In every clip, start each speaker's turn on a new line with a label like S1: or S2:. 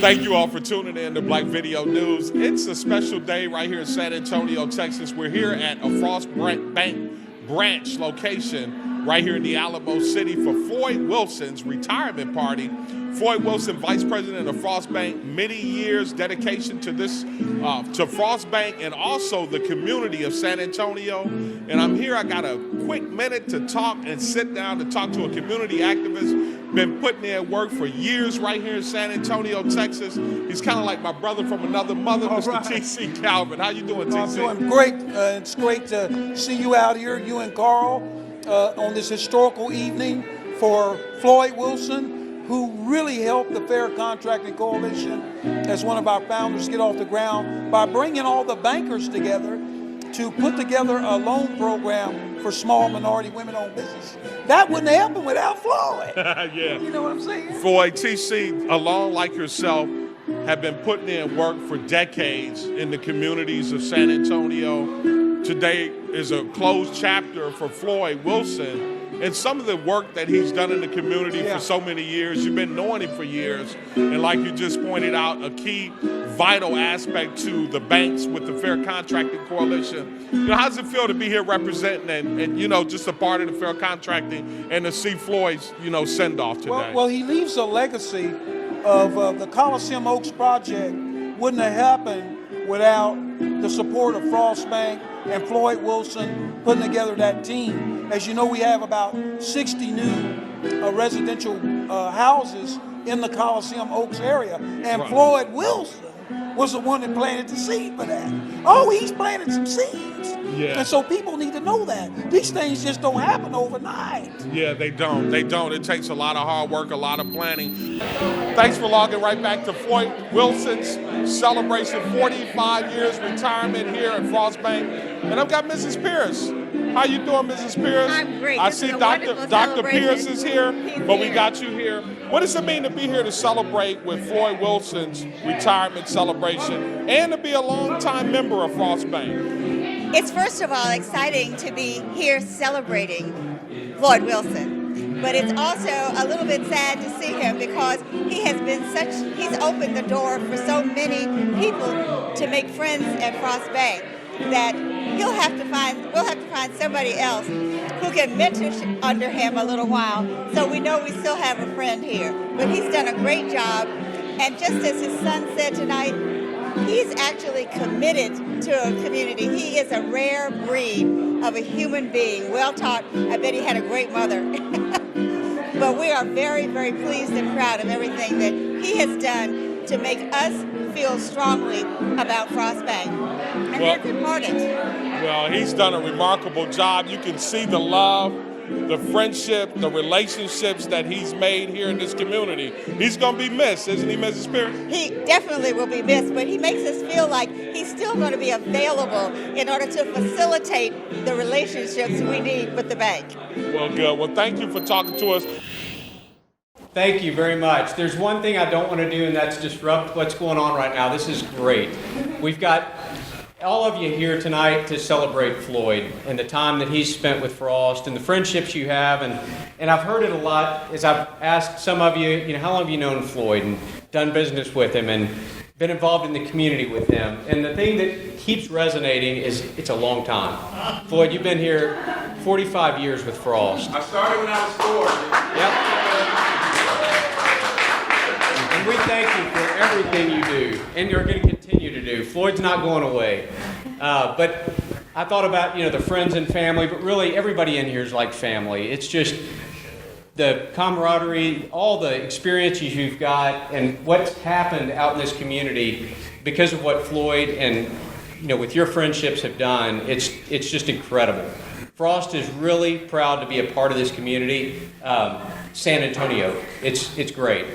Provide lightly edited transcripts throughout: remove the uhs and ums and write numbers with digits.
S1: Thank you all for tuning in to Black Video News. It's a special day right here in San Antonio, Texas. We're here at a Frost Bank branch location right here in the Alamo City for Floyd Wilson's retirement party. Floyd Wilson, Vice President of Frost Bank, many years dedication to this, to Frost Bank and also the community of San Antonio. And I'm here, I got a quick minute to talk and sit down to talk to a community activist. Been putting in work for years right here in San Antonio, Texas. He's kind of like my brother from another mother, Mr. Right. T.C. Calvin. How you doing, T.C.?
S2: I'm doing great. It's great to see you out here, you and Carl, on this historical evening for Floyd Wilson, who really helped the Fair Contracting Coalition as one of our founders get off the ground by bringing all the bankers together to put together a loan program for small minority women-owned business. That wouldn't happen without Floyd.
S1: Yeah.
S2: You know what I'm saying?
S1: Floyd, TC, alone like yourself, have been putting in work for decades in the communities of San Antonio. Today is a closed chapter for Floyd Wilson and some of the work that he's done in the community for so many years. You've been knowing him for years. And like you just pointed out, a key vital aspect to the banks with the Fair Contracting Coalition. You know, how does it feel to be here representing and you know, just a part of the Fair Contracting and to see Floyd's, you know, send-off today?
S2: Well, he leaves a legacy of the Coliseum Oaks project wouldn't have happened without the support of Frost Bank and Floyd Wilson putting together that team. As you know, we have about 60 new residential houses in the Coliseum Oaks area. And right. Floyd Wilson was the one that planted the seed for that. Oh, he's planted some seeds. Yeah. And so people need to know that. These things just don't happen overnight. Yeah,
S1: they don't. They don't. It takes a lot of hard work, a lot of planning. Thanks for logging right back to Floyd Wilson's celebration, 45 years retirement here at Frost Bank. And I've got Mrs. Pierce. How you doing, Mrs. Pierce?
S3: I'm great.
S1: I see Dr. Pierce is here, but we got you here. What does it mean to be here to celebrate with Floyd Wilson's retirement celebration and to be a longtime member of Frost Bank?
S3: It's first of all exciting to be here celebrating Floyd Wilson, but it's also a little bit sad to see him because he has been he's opened the door for so many people to make friends at Frost Bank that we'll have to find somebody else who can mentor under him a little while, so we know we still have a friend here. But he's done a great job, and just as his son said tonight, he's actually committed to a community. He is a rare breed of a human being, well taught. I bet he had a great mother. But we are very, very pleased and proud of everything that he has done to make us feel strongly about Frost Bank. And that's important.
S1: Well, he's done a remarkable job. You can see the love, the friendship, the relationships that he's made here in this community. He's going to be missed, isn't he, Mrs. Pierce?
S3: He definitely will be missed, but he makes us feel like he's still going to be available in order to facilitate the relationships we need with the bank.
S1: Well, good. Well, thank you for talking to us.
S4: Thank you very much. There's one thing I don't want to do, and that's disrupt what's going on right now. This is great. We've got all of you here tonight to celebrate Floyd and the time that he's spent with Frost and the friendships you have. And I've heard it a lot as I've asked some of you, how long have you known Floyd and done business with him and been involved in the community with him? And the thing that keeps resonating is it's a long time. Floyd, you've been here 45 years with Frost.
S5: I started when I was 4.
S4: Yep. And we thank you for everything you do, and you're going to continue to do. Floyd's not going away. But I thought about, the friends and family, but really everybody in here is like family. It's just the camaraderie, all the experiences you've got, and what's happened out in this community because of what Floyd and, with your friendships have done. It's just incredible. Frost is really proud to be a part of this community. San Antonio, it's great.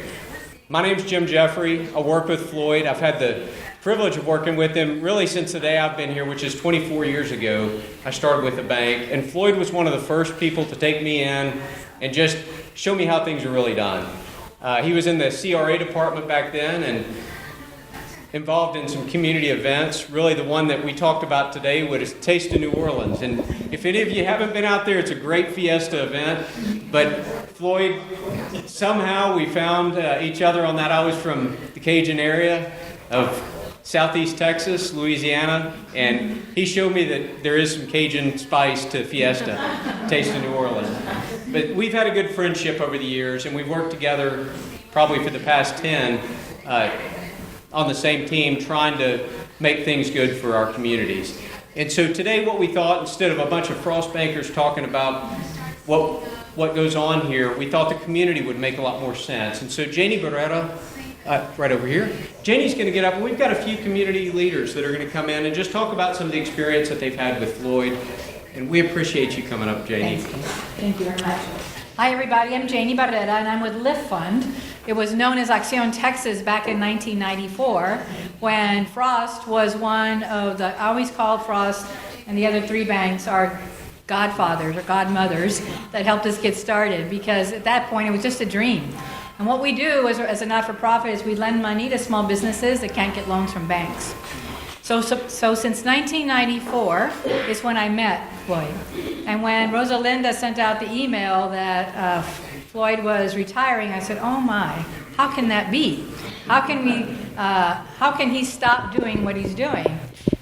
S4: My name's Jim Jeffrey. I work with Floyd. I've had the privilege of working with him really since the day I've been here, which is 24 years ago. I started with the bank, and Floyd was one of the first people to take me in and just show me how things are really done. He was in the CRA department back then and involved in some community events. Really the one that we talked about today was Taste of New Orleans. And if any of you haven't been out there, it's a great fiesta event. But Floyd, somehow we found each other on that. I was from the Cajun area of Southeast Texas, Louisiana, and he showed me that there is some Cajun spice to fiesta, Taste of New Orleans. But we've had a good friendship over the years, and we've worked together probably for the past 10 on the same team trying to make things good for our communities. And so today what we thought, instead of a bunch of Frost bankers talking about what goes on here, we thought the community would make a lot more sense. And so Janie Beretta, right over here, Janie's going to get up, and we've got a few community leaders that are going to come in and just talk about some of the experience that they've had with Floyd. And we appreciate you coming up, Janie.
S6: Thank you very much. Hi, everybody. I'm Janie Barrera, and I'm with Lift Fund. It was known as Acción Texas back in 1994 when Frost was one of the, I always called Frost and the other three banks our godfathers or godmothers that helped us get started, because at that point it was just a dream. And what we do as a not-for-profit is we lend money to small businesses that can't get loans from banks. So since 1994 is when I met Floyd. And when Rosalinda sent out the email that Floyd was retiring, I said, oh my, how can that be? How can he stop doing what he's doing?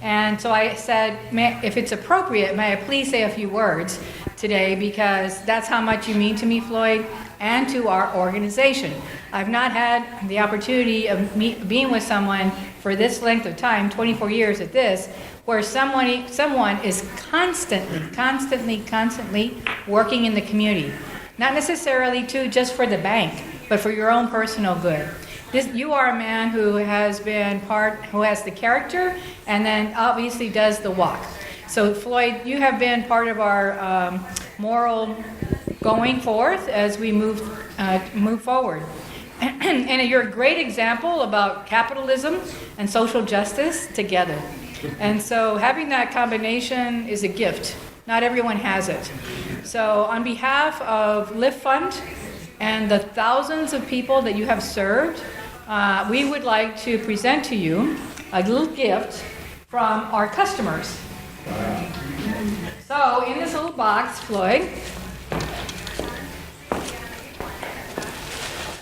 S6: And so I said, if it's appropriate, may I please say a few words today, because that's how much you mean to me, Floyd, and to our organization. I've not had the opportunity of being with someone for this length of time, 24 years at this, where someone is constantly working in the community. Not necessarily just for the bank, but for your own personal good. You are a man who has the character, and then obviously does the walk. So Floyd, you have been part of our moral going forth as we move forward. And you're a great example about capitalism and social justice together. And so having that combination is a gift. Not everyone has it. So on behalf of Lift Fund and the thousands of people that you have served, we would like to present to you a little gift from our customers. So in this little box, Floyd,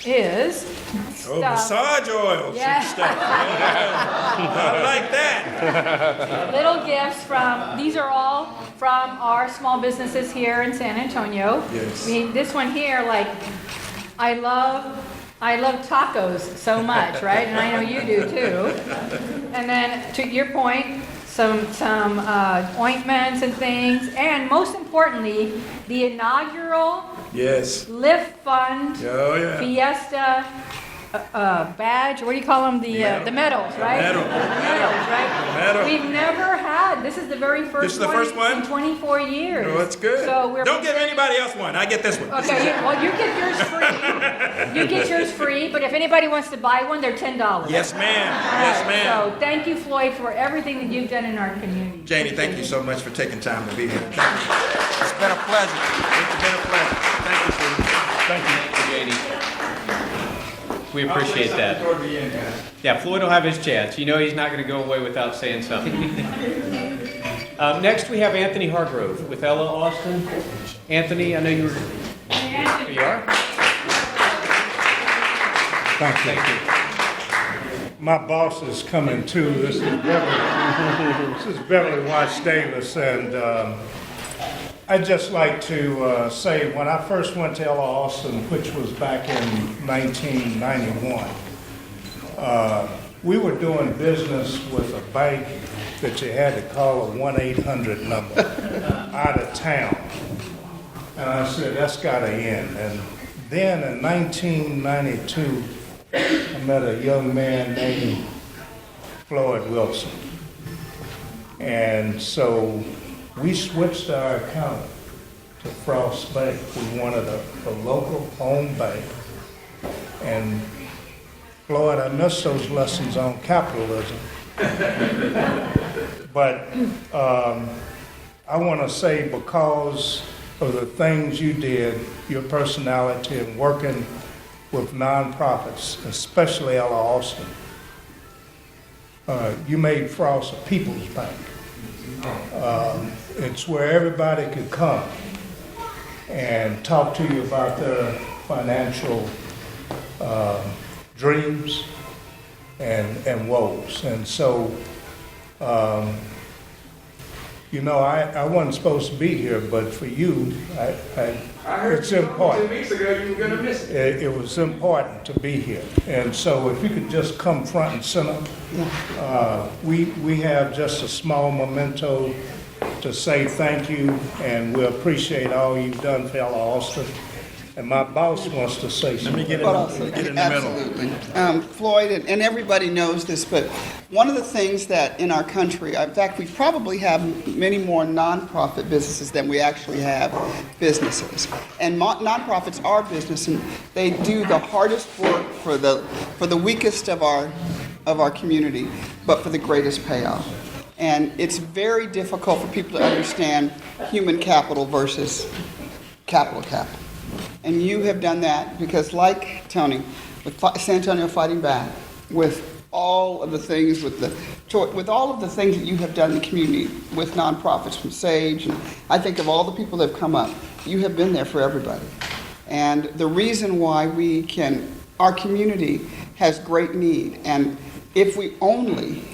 S6: is stuff.
S5: Massage oils and stuff. I like that.
S6: Little gifts these are all from our small businesses here in San Antonio.
S5: Yes.
S6: I mean, this one here, I love tacos so much, right? And I know you do too. And then to your point, some ointments and things, and most importantly, the inaugural Lift Fund Fiesta badge. What do you call them? The medals, right? The medals, right? We've never had. This is the very first.
S5: This is the first one
S6: in 24 years.
S5: Oh, that's good.
S6: So
S5: don't give anybody else one. I get this one.
S6: Okay. Well, you get yours free. You get yours free. But if anybody wants to buy one, they're $10.
S5: Yes, ma'am. Yes, ma'am.
S6: So thank you, Floyd, for everything that you've done in our community.
S5: Janie, thank you so much for taking time to be here. It's been a pleasure. It's been a pleasure. Thank you, Steve. Thank you,
S4: Janie. We appreciate that. Yeah, Floyd will have his chance. You know he's not going to go away without saying something. Next, we have Anthony Hargrove with Ella Austin. Anthony, I know you were... Here you are.
S7: Thank you. My boss is coming too. This is Beverly Watts Davis, and I'd just like to say when I first went to Ella Austin, which was back in 1991, we were doing business with a bank that you had to call a 1-800 number out of town. And I said, that's got to end. And then in 1992, I met a young man named Floyd Wilson. And so we switched our account to Frost Bank. We wanted a local home bank. And Floyd, I missed those lessons on capitalism. But I want to say, because of the things you did, your personality in working with nonprofits, especially Ella Austin, you made Frost a people's bank. It's where everybody could come and talk to you about their financial dreams and woes. And so, you know, I wasn't supposed to be here, but for you,
S5: I heard
S7: it's
S5: you
S7: important.
S5: 2 weeks ago you were going to miss it.
S7: It was important to be here. And so if you could just come front and center. We have just a small memento to say thank you, and we appreciate all you've done for Ella Austin. And my boss wants to say something.
S5: Let me get in the middle.
S8: Absolutely. Floyd, and everybody knows this, but one of the things that in our country, in fact, we probably have many more nonprofit businesses than we actually have businesses. And nonprofits are business, and they do the hardest work for the weakest of our community, but for the greatest payoff. And it's very difficult for people to understand human capital versus capital. And you have done that because, like Tony, with San Antonio Fighting Back, with all of the things, with all of the things that you have done in the community, with nonprofits from Sage, and I think of all the people that have come up, you have been there for everybody. And the reason why our community has great need, and if we only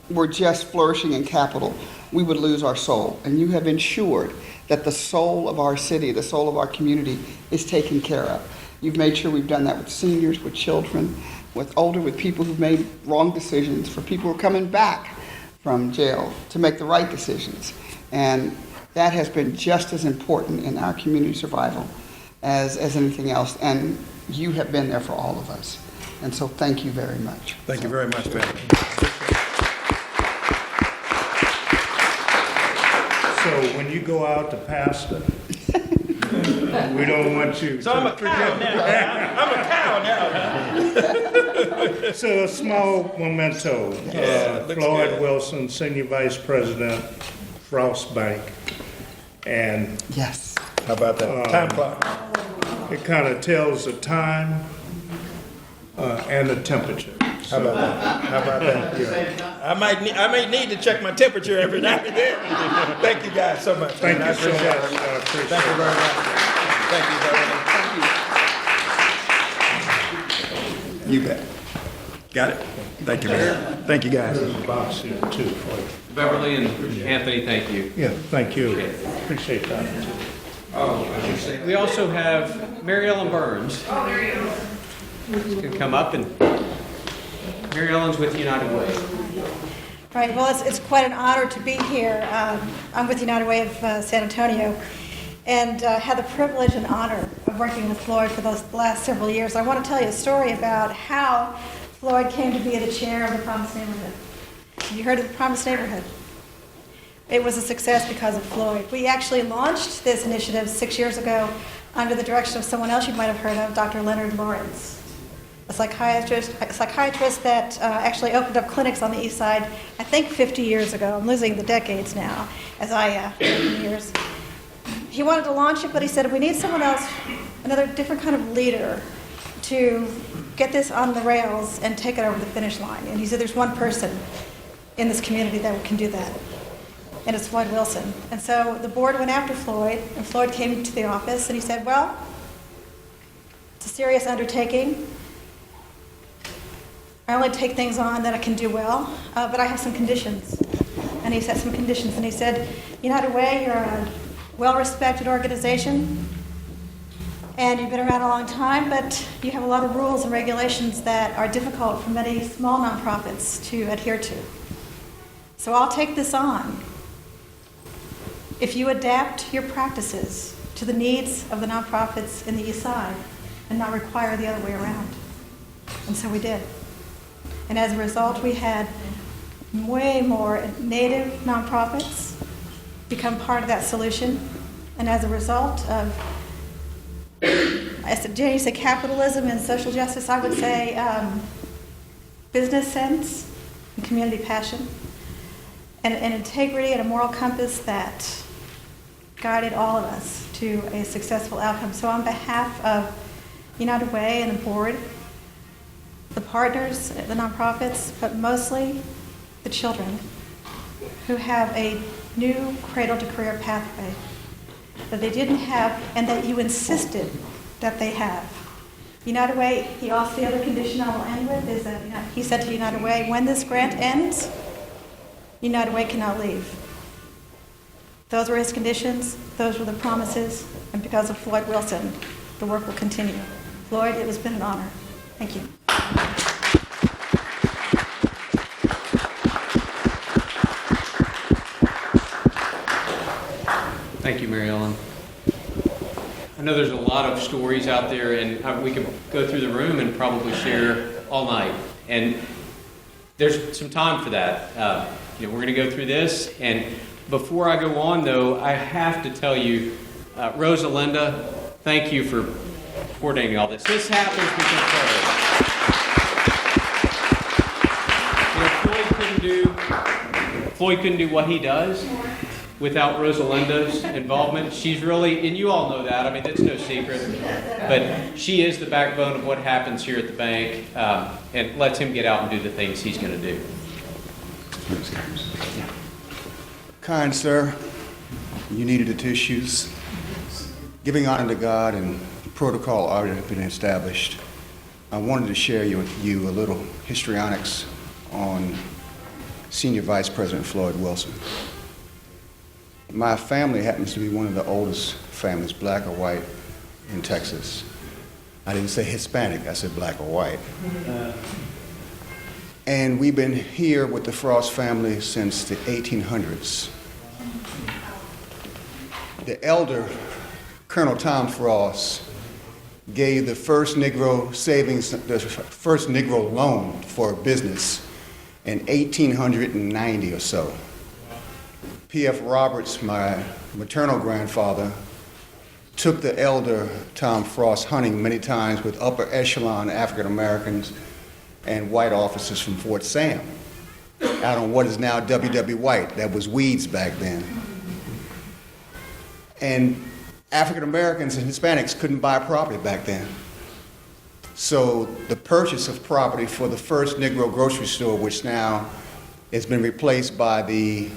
S8: were just flourishing in capital, we would lose our soul. And you have ensured that the soul of our city, the soul of our community is taken care of. You've made sure we've done that with seniors, with children, with people who've made wrong decisions, for people who are coming back from jail to make the right decisions. And that has been just as important in our community survival as anything else. And you have been there for all of us. And so thank you very much.
S5: Thank you very much, man.
S7: So when you go out to pastor, we don't want you.
S5: So I'm a cow now. I'm a cow now.
S7: So a small memento. Floyd Wilson, Senior Vice President, Frost Bank. And
S8: Yes.
S5: How about that? Time clock.
S7: it kind of tells the time and the temperature.
S5: How about that? How about that? Yeah. I may need to check my temperature every now and then. Thank you guys so much.
S7: Thank
S5: man.
S7: you so much.
S5: I appreciate it.
S7: I appreciate
S5: Thank you very much. Thank you, brother. You bet. Got it? Thank you, man. Thank you, guys.
S7: There's a box here too for you.
S4: Beverly and Anthony, thank you.
S7: Yeah, thank you. Appreciate that.
S4: We also have Mary Ellen Burns. She's going to come up, and Mary Ellen's with United Way.
S9: Right, well, it's quite an honor to be here. I'm with United Way of San Antonio, and had the privilege and honor of working with Floyd for those last several years. I want to tell you a story about how Floyd came to be the chair of the Promised Neighborhood. Have you heard of the Promised Neighborhood? It was a success because of Floyd. We actually launched this initiative 6 years ago under the direction of someone else you might have heard of, Dr. Leonard Lawrence, a psychiatrist that actually opened up clinics on the east side, I think 50 years ago. I'm losing the decades now, as I have years. He wanted to launch it, but he said, we need someone else, another different kind of leader to get this on the rails and take it over the finish line. And he said, there's one person in this community that can do that, and it's Floyd Wilson. And so the board went after Floyd, and Floyd came to the office, and he said, well, it's a serious undertaking. I only take things on that I can do well, but I have some conditions. And he set some conditions, and he said, United Way, you're a well-respected organization, and you've been around a long time, but you have a lot of rules and regulations that are difficult for many small nonprofits to adhere to. So I'll take this on if you adapt your practices to the needs of the nonprofits in the East Side and not require the other way around. And so we did. And as a result, we had way more native nonprofits become part of that solution. And as a result of, I said, Jenny said capitalism and social justice, I would say business sense and community passion and integrity and a moral compass that guided all of us to a successful outcome. So on behalf of United Way and the board, the partners, the nonprofits, but mostly the children who have a new cradle to career pathway that they didn't have and that you insisted that they have. United Way, the other condition I will end with is that he said to United Way, when this grant ends, United Way cannot leave. Those were his conditions, those were the promises, and because of Floyd Wilson, the work will continue. Floyd, it has been an honor. Thank you.
S4: Thank you, Mary Ellen. I know there's a lot of stories out there, and we could go through the room and probably share all night. And there's some time for that. We're going to go through this, and before I go on, though, I have to tell you, Rosalinda, thank you for coordinating all this. This happens because Floyd couldn't do what he does without Rosalinda's involvement. She's really, and you all know that, I mean, that's no secret, but she is the backbone of what happens here at the bank, and lets him get out and do the things he's going to do.
S10: Kind sir, you needed the tissues. Giving honor to God and protocol already have been established. I wanted to share with you a little histrionics on Senior Vice President Floyd Wilson. My family happens to be one of the oldest families, black or white, in Texas. I didn't say Hispanic, I said black or white. And we've been here with the Frost family since the 1800s. The elder, Colonel Tom Frost, gave the first Negro savings, the first Negro loan for a business in 1890 or so. P.F. Roberts, my maternal grandfather, took the elder Tom Frost hunting many times with upper echelon African Americans and white officers from Fort Sam, out on what is now W.W. White. That was Weeds back then. And African Americans and Hispanics couldn't buy property back then. So the purchase of property for the first Negro grocery store, which now has been replaced by the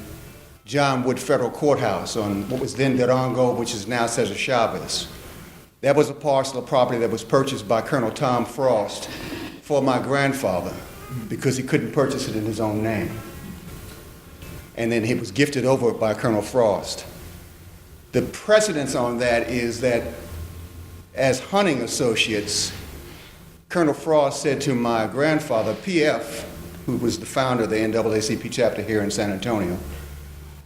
S10: John Wood Federal Courthouse on what was then Durango, which is now Cesar Chavez. That was a parcel of property that was purchased by Colonel Tom Frost for my grandfather because he couldn't purchase it in his own name. And then it was gifted over by Colonel Frost. The precedence on that is that as hunting associates, Colonel Frost said to my grandfather, P.F., who was the founder of the NAACP chapter here in San Antonio,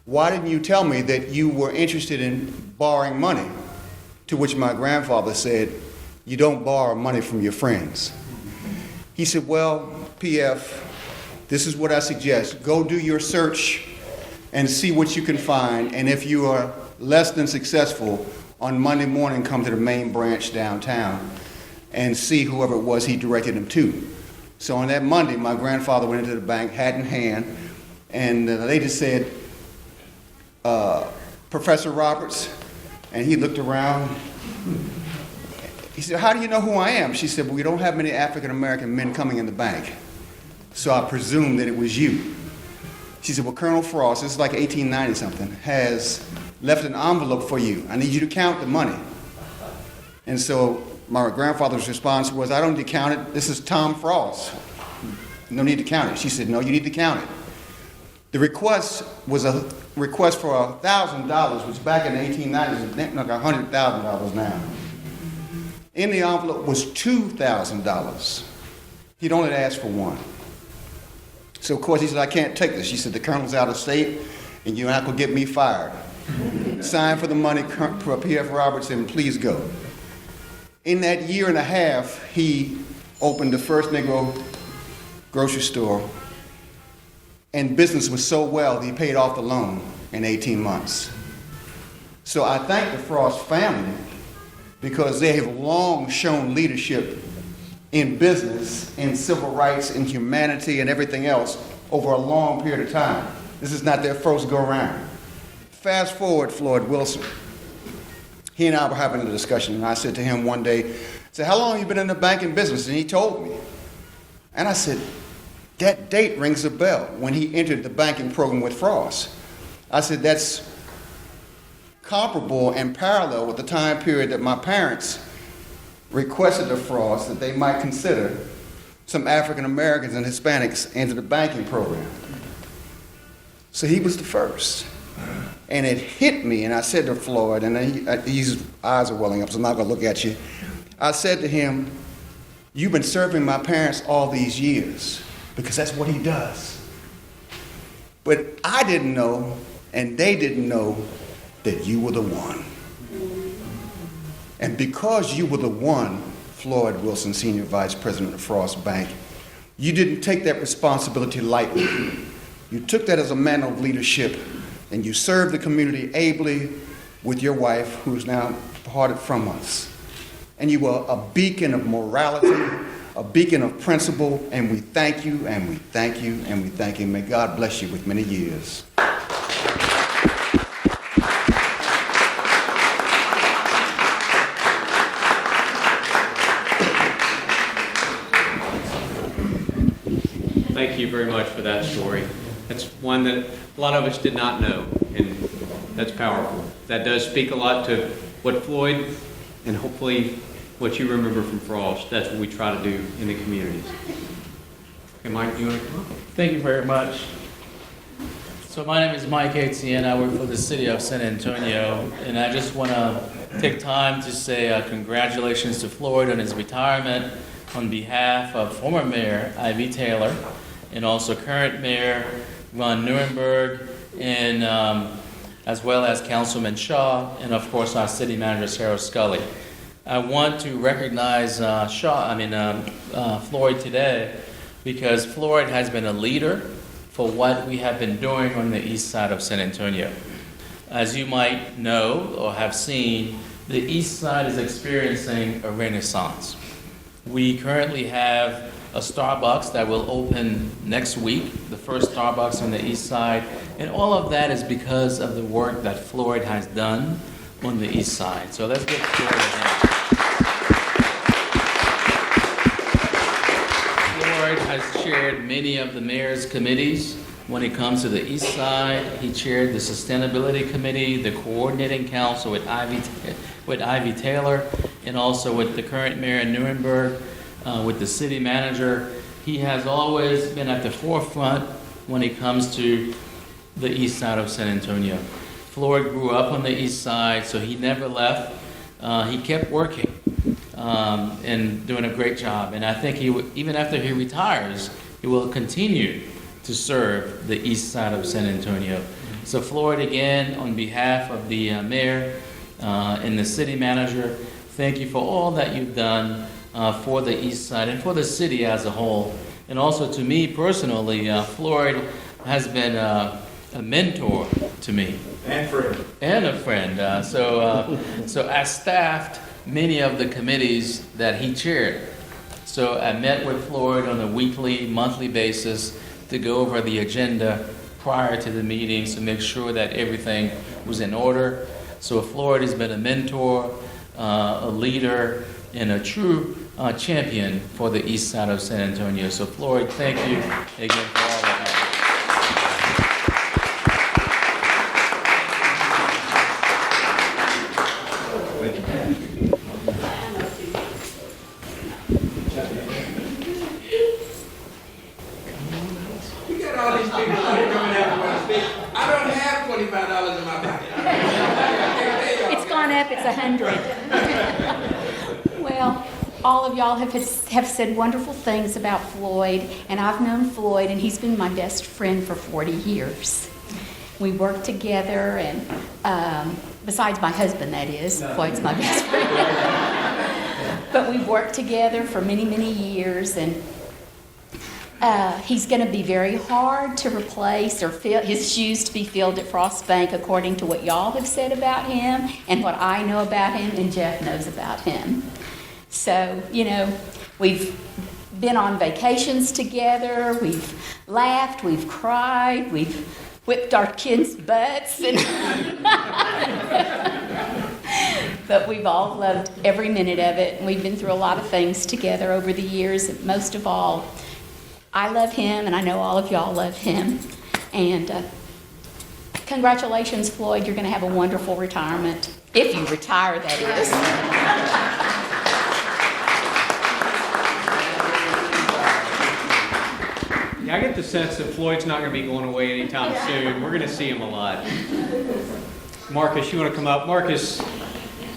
S10: why didn't you tell me that you were interested in borrowing money? To which my grandfather said, you don't borrow money from your friends. He said, well, P.F., this is what I suggest. Go do your search and see what you can find, and if you are less than successful, on Monday morning come to the main branch downtown and see whoever it was he directed him to. So on that Monday, my grandfather went into the bank, hat in hand, and the lady said, Professor Roberts, and he looked around. He said, how do you know who I am? She said, well, we don't have many African-American men coming in the bank, so I presumed that it was you. She said, well, Colonel Frost, this is like 1890-something, has left an envelope for you. I need you to count the money. And so my grandfather's response was, I don't need to count it. This is Tom Frost. No need to count it. She said, no, you need to count it. The request was a request for $1,000, which back in the 1890s is like $100,000 now. In the envelope was $2,000. He'd only asked for one. So of course he said, I can't take this. She said, the colonel's out of state and you're not gonna get me fired. Sign for the money for P.F. Roberts and please go. In that year and a half, he opened the first Negro grocery store, and business was so well that he paid off the loan. in 18 months. So I thank the Frost family because they have long shown leadership in business, in civil rights, in humanity, and everything else over a long period of time. This is not their first go-around. Fast forward, Floyd Wilson. He and I were having a discussion, and I said to him one day, I said, how long have you been in the banking business? And he told me. And I said, that date rings a bell when he entered the banking program with Frost. I said, that's comparable and parallel with the time period that my parents requested of Frost that they might consider some African Americans and Hispanics into the banking program. So he was the first. And it hit me, and I said to Floyd, and his eyes are welling up, so I'm not going to look at you. I said to him, you've been serving my parents all these years, because that's what he does. But I didn't know, and they didn't know, that you were the one. And because you were the one, Floyd Wilson, Senior Vice President of Frost Bank, you didn't take that responsibility lightly. You took that as a mantle of leadership, and you served the community ably with your wife, who's now departed from us. And you were a beacon of morality, a beacon of principle, and we thank you, and we thank you, and we thank you. May God bless you with many years.
S4: Thank you very much for that story. That's one that a lot of us did not know, and that's powerful. That does speak a lot to what Floyd, and hopefully what you remember from Frost. That's what we try to do in the communities. Okay, Mike, do you want to come up?
S11: Thank you very much. So my name is Mike Etienne. I work for the city of San Antonio, and I just want to take time to say congratulations to Floyd on his retirement on behalf of former Mayor Ivy Taylor and also current Mayor Ron Nuremberg, and as well as Councilman Shaw, and of course our City Manager Sarah Scully. I want to recognize Floyd today because Floyd has been a leader for what we have been doing on the east side of San Antonio. As you might know or have seen, the east side is experiencing a renaissance. We currently have a Starbucks that will open next week, the first Starbucks on the east side, and all of that is because of the work that Floyd has done on the east side. So let's give Floyd a hand. Floyd has chaired many of the mayor's committees when it comes to the east side. He chaired the sustainability committee, the coordinating council with Ivy Taylor, and also with the current mayor in Nuremberg, with the city manager. He has always been at the forefront when it comes to the east side of San Antonio. Floyd grew up on the east side, so he never left. He kept working and doing a great job. And I think even after he retires, he will continue to serve the east side of San Antonio. So Floyd, again, on behalf of the mayor and the city manager, thank you for all that you've done for the east side and for the city as a whole. And also to me personally, Floyd has been a mentor to me. And a friend. So I staffed many of the committees that he chaired. So I met with Floyd on a weekly, monthly basis to go over the agenda prior to the meetings to make sure that everything was in order. So Floyd has been a mentor, a leader, and a true champion for the east side of San Antonio. So Floyd, thank you again for all that.
S12: It's 100. Well, all of y'all have said wonderful things about Floyd, and I've known Floyd, and he's been my best friend for 40 years. We work together, and besides my husband, that is, Floyd's my best friend. But we've worked together for many, many years, and He's going to be very hard to replace or fill his shoes to be filled at Frost Bank, according to what y'all have said about him and what I know about him and Jeff knows about him. So, you know, we've been on vacations together, we've laughed, we've cried, we've whipped our kids' butts, and but we've all loved every minute of it, and we've been through a lot of things together over the years. And most of all, I love him, and I know all of y'all love him. And congratulations, Floyd. You're going to have a wonderful retirement. If you retire, that is.
S4: Yeah, I get the sense that Floyd's not going to be going away anytime soon. We're going to see him a lot. Marcus, you want to come up? Marcus,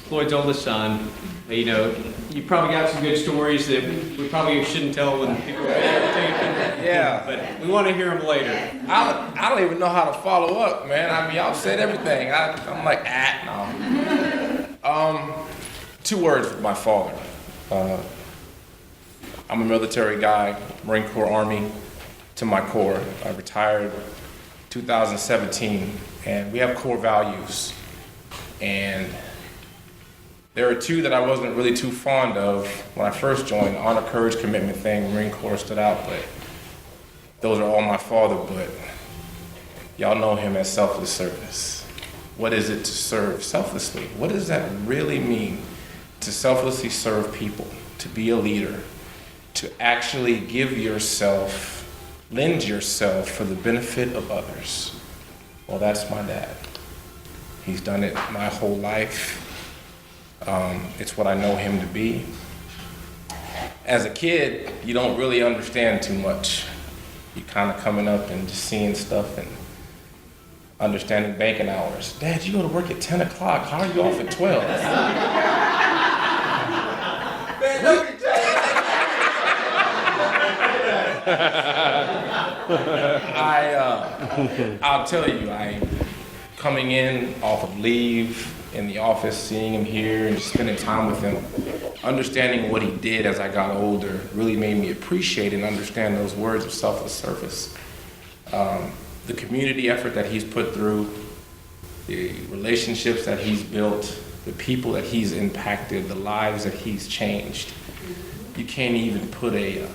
S4: Floyd's oldest son. You know, you probably got some good stories that we probably shouldn't tell when people are taping.
S13: Yeah.
S4: But we want to hear them later.
S13: I don't even know how to follow up, man. I mean, y'all said everything. I'm like, no. 2 words with my father. I'm a military guy, Marine Corps Army to my core. I retired 2017, and we have core values. And there are 2 that I wasn't really too fond of when I first joined. The honor, courage, commitment thing, Marine Corps stood out, but those are all my father. But y'all know him as selfless service. What is it to serve selflessly? What does that really mean? To selflessly serve people, to be a leader, to actually give yourself, lend yourself for the benefit of others. Well, that's my dad. He's done it my whole life. It's what I know him to be. As a kid, you don't really understand too much. You're kind of coming up and just seeing stuff and understanding banking hours. Dad, you go to work at 10 o'clock. How are you off at 12? Man, let me tell you. I'll tell you, coming in off of leave, in the office, seeing him here and just spending time with him, understanding what he did as I got older really made me appreciate and understand those words of selfless service. The community effort that he's put through, the relationships that he's built, the people that he's impacted, the lives that he's changed. You can't even put a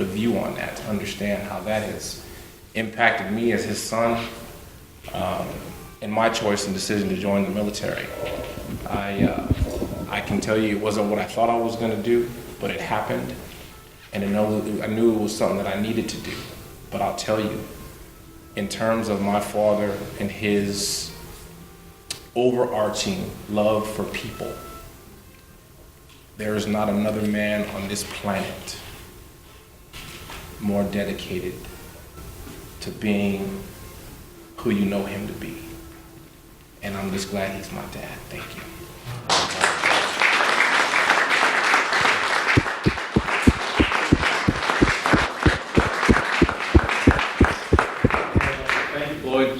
S13: view on that to understand how that has impacted me as his son. In my choice and decision to join the military. I can tell you it wasn't what I thought I was going to do, but it happened, and I knew it was something that I needed to do. But I'll tell you, in terms of my father and his overarching love for people, there is not another man on this planet more dedicated to being who you know him to be. And I'm just glad he's my dad. Thank you.
S4: Thank you, Floyd.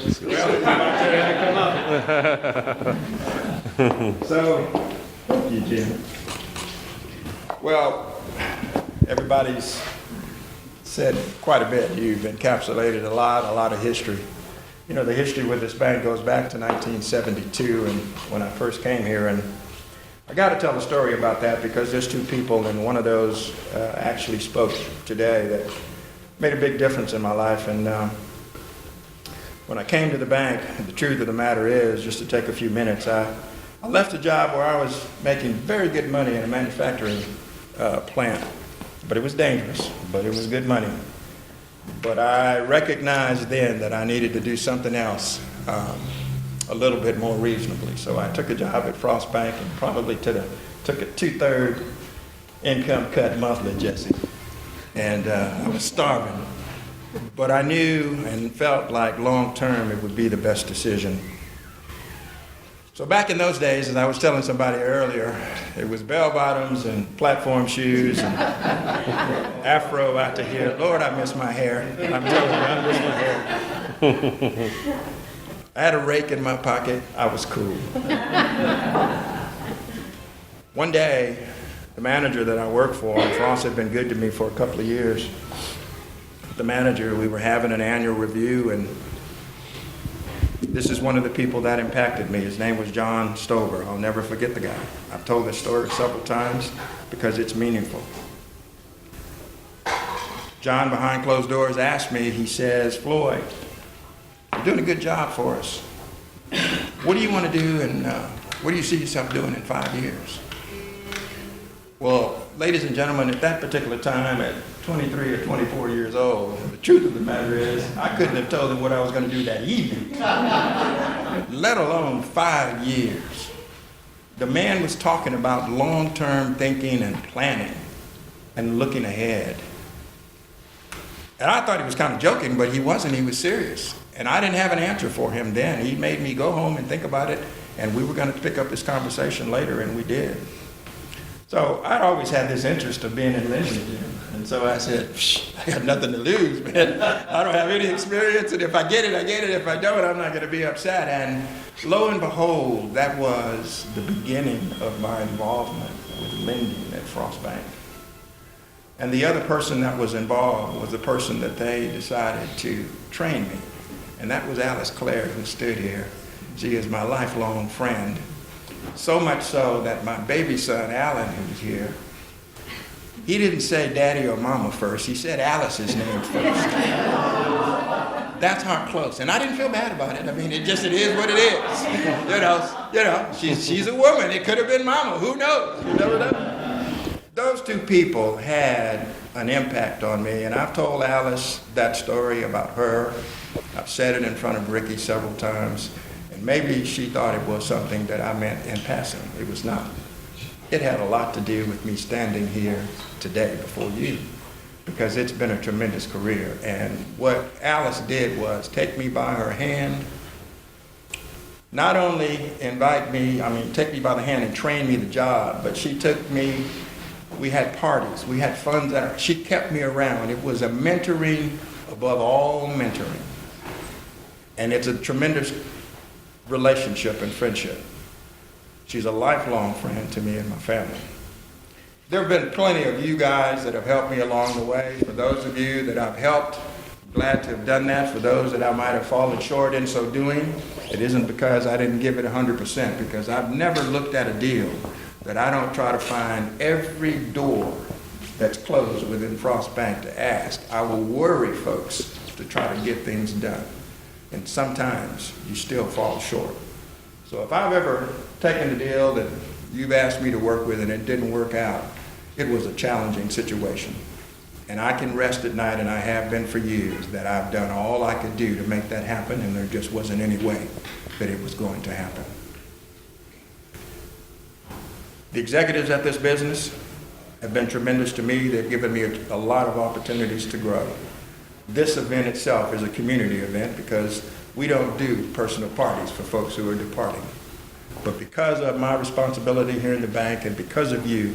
S5: So, thank you, Jim. Well, everybody's said quite a bit. You've encapsulated a lot of history. You know, the history with this bank goes back to 1972 and when I first came here. And I got to tell a story about that because there's 2 people, and one of those actually spoke today that made a big difference in my life. And when I came to the bank, the truth of the matter is, just to take a few minutes, I left a job where I was making very good money in a manufacturing plant. But it was dangerous, but it was good money. But I recognized then that I needed to do something else a little bit more reasonably. So I took a job at Frost Bank and probably took a 2/3 income cut monthly, Jesse. And I was starving. But I knew and felt like long term it would be the best decision. So back in those days, as I was telling somebody earlier, it was bell bottoms and platform shoes and afro out to here. Lord, I miss my hair. I'm telling you, I miss my hair. I had a rake in my pocket. I was cool. One day, the manager that I work for, and Frost had been good to me for a couple of years. The manager, we were having an annual review, and this is one of the people that impacted me. His name was John Stover. I'll never forget the guy. I've told this story several times because it's meaningful. John, behind closed doors, asked me, he says, "Floyd, you're doing a good job for us. What do you want to do, and what do you see yourself doing in 5 years?" Well, ladies and gentlemen, at that particular time, at 23 or 24 years old, the truth of the matter is, I couldn't have told him what I was going to do that evening, let alone 5 years. The man was talking about long-term thinking and planning and looking ahead. And I thought he was kind of joking, but he wasn't. He was serious. And I didn't have an answer for him then. He made me go home and think about it, and we were going to pick up this conversation later, and we did. So I'd always had this interest of being in lending, and so I said, I got nothing to lose, man. I don't have any experience, and if I get it, I get it. If I don't, I'm not going to be upset. And lo and behold, that was the beginning of my involvement with lending at Frost Bank. And the other person that was involved was the person that they decided to train me, and that was Alice Clare, who stood here. She is my lifelong friend. So much so that my baby son, Alan, who's here, he didn't say daddy or mama first. He said Alice's name first. That's how close. And I didn't feel bad about it. I mean, it is what it is. You know, she's a woman. It could have been mama. Who knows? You never know. Those two people had an impact on me, and I've told Alice that story about her. I've said it in front of Ricky several times. And maybe she thought it was something that I meant in passing. It was not. It had a lot to do with me standing here today before you, because it's been a tremendous career. And what Alice did was take me by her hand, not only take me by the hand and train me the job, but she took me, we had parties, we had fun, she kept me around. It was a mentoring above all mentoring. And it's a tremendous relationship and friendship. She's a lifelong friend to me and my family. There have been plenty of you guys that have helped me along the way. For those of you that I've helped, I'm glad to have done that. For those that I might have fallen short in so doing, it isn't because I didn't give it 100%, because I've never looked at a deal that I don't try to find every door that's closed within Frost Bank to ask. I will worry folks to try to get things done. And sometimes you still fall short. So if I've ever taken a deal that you've asked me to work with and it didn't work out, it was a challenging situation. And I can rest at night, and I have been for years, that I've done all I could do to make that happen, and there just wasn't any way that it was going to happen. The executives at this business have been tremendous to me. They've given me a lot of opportunities to grow. This event itself is a community event because we don't do personal parties for folks who are departing. But because of my responsibility here in the bank and because of you,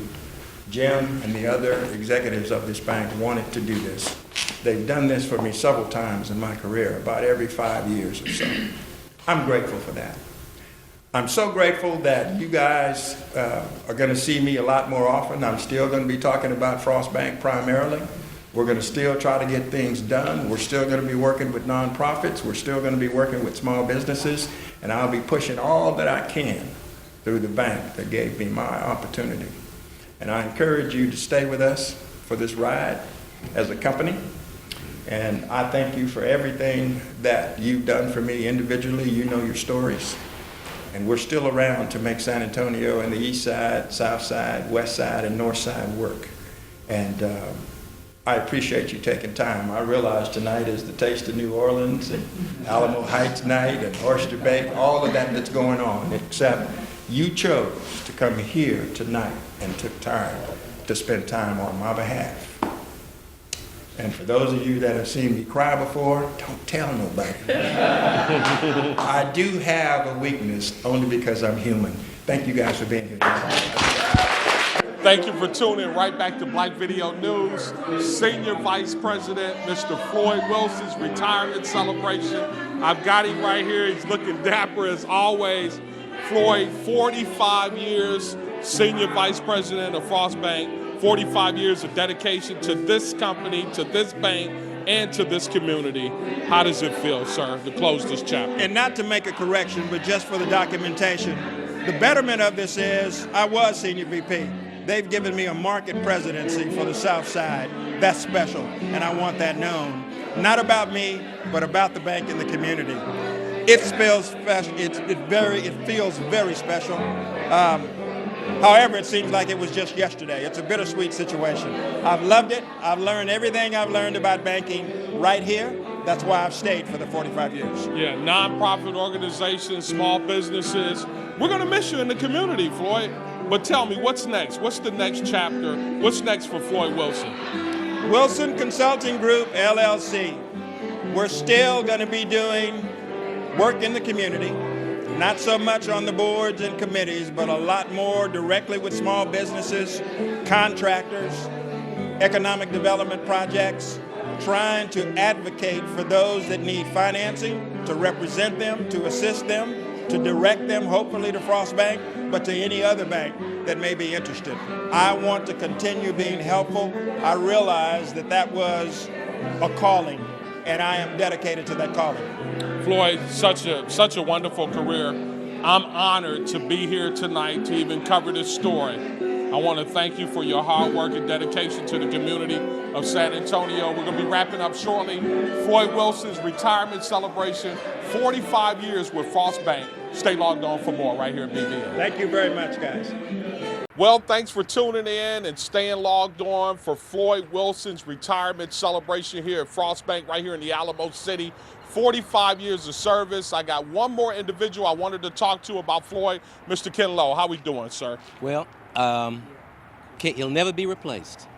S5: Jim and the other executives of this bank wanted to do this. They've done this for me several times in my career, about every 5 years or so. I'm grateful for that. I'm so grateful that you guys are going to see me a lot more often. I'm still going to be talking about Frost Bank primarily. We're going to still try to get things done. We're still going to be working with nonprofits. We're still going to be working with small businesses. And I'll be pushing all that I can through the bank that gave me my opportunity. And I encourage you to stay with us for this ride as a company. And I thank you for everything that you've done for me individually. You know your stories. And we're still around to make San Antonio and the east side, south side, west side, and north side work. And I appreciate you taking time. I realize tonight is the Taste of New Orleans and Alamo Heights night and Oyster Bake, all of that that's going on, except you chose to come here tonight and took time to spend time on my behalf. And for those of you that have seen me cry before, don't tell nobody. I do have a weakness only because I'm human. Thank you guys for being here tonight.
S1: Thank you for tuning right back to Black Video News. Senior Vice President, Mr. Floyd Wilson's retirement celebration. I've got him right here. He's looking dapper as always. Floyd, 45 years Senior Vice President of Frost Bank, 45 years of dedication to this company, to this bank, and to this community. How does it feel, sir, to close this chapter?
S5: And not to make a correction, but just for the documentation, the betterment of this is I was Senior VP. They've given me a market presidency for the South Side. That's special, and I want that known. Not about me, but about the bank and the community. It feels special. It feels very special. However, it seems like it was just yesterday. It's a bittersweet situation. I've loved it. I've learned everything I've learned about banking right here. That's why I've stayed for the 45 years.
S1: Yeah, nonprofit organizations, small businesses. We're going to miss you in the community, Floyd. But tell me, what's next? What's the next chapter? What's next for Floyd Wilson?
S5: Wilson Consulting Group, LLC. We're still going to be doing work in the community. Not so much on the boards and committees, but a lot more directly with small businesses, contractors, economic development projects, trying to advocate for those that need financing, to represent them, to assist them, to direct them, hopefully to Frost Bank, but to any other bank that may be interested. I want to continue being helpful. I realize that that was a calling, and I am dedicated to that calling.
S1: Floyd, such a wonderful career. I'm honored to be here tonight to even cover this story. I want to thank you for your hard work and dedication to the community of San Antonio. We're going to be wrapping up shortly. Floyd Wilson's retirement celebration, 45 years with Frost Bank. Stay logged on for more right here at BVN.
S5: Thank you very much, guys.
S1: Well, thanks for tuning in and staying logged on for Floyd Wilson's retirement celebration here at Frost Bank right here in the Alamo City. 45 years of service. I got one more individual I wanted to talk to about Floyd, Mr. Ken Lowe. How we doing, sir?
S14: Well, he'll never be replaced.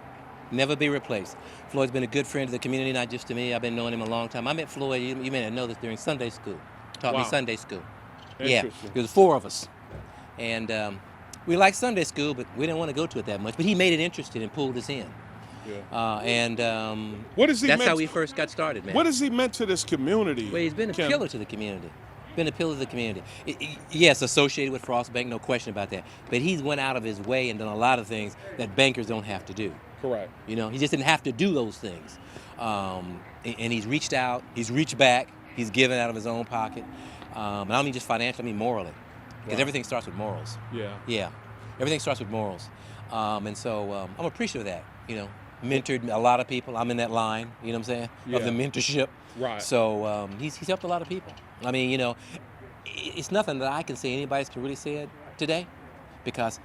S14: Never be replaced. Floyd's been a good friend to the community, not just to me. I've been knowing him a long time. I met Floyd, you may not know this, during Sunday school. Taught me Sunday school. Yeah, there was 4 of us. And we liked Sunday school, but we didn't want to go to it that much. But he made it interesting and pulled us in. Yeah.
S1: What has he
S14: that's
S1: meant
S14: how we first got started, man.
S1: What has he meant to this community?
S14: Well, he's been a pillar to the community. Been a pillar to the community. Yes, associated with Frost Bank, no question about that. But he's went out of his way and done a lot of things that bankers don't have to do.
S1: Correct.
S14: You know, he just didn't have to do those things. And he's reached out, he's reached back, he's given out of his own pocket. And I don't mean just financially, I mean morally. Because everything starts with morals.
S1: Yeah.
S14: Yeah. Everything starts with morals. And so I'm appreciative of that, you know. Mentored a lot of people. I'm in that line, you know what I'm saying, of the mentorship.
S1: Right.
S14: So he's helped a lot of people. I mean, you know, it's nothing that I can say anybody can really say it today, because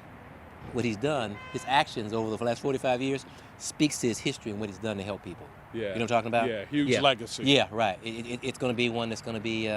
S14: what he's done, his actions over the last 45 years, speaks to his history and what he's done to help people.
S1: Yeah.
S14: You know what I'm talking about?
S1: Yeah, huge legacy.
S14: Yeah, right. It's going to be one that's going to be,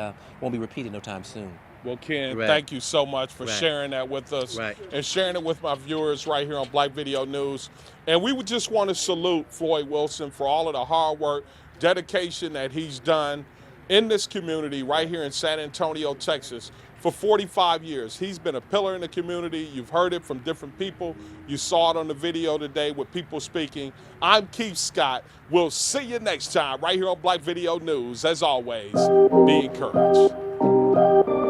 S14: won't be repeated no time soon.
S1: Well, Ken, thank you so much for sharing that with us and sharing it with my viewers right here on Black Video News. And we would just want to salute Floyd Wilson for all of the hard work, dedication that he's done in this community right here in San Antonio, Texas. For 45 years, he's been a pillar in the community. You've heard it from different people. You saw it on the video today with people speaking. I'm Keith Scott. We'll see you next time right here on Black Video News. As always, be encouraged.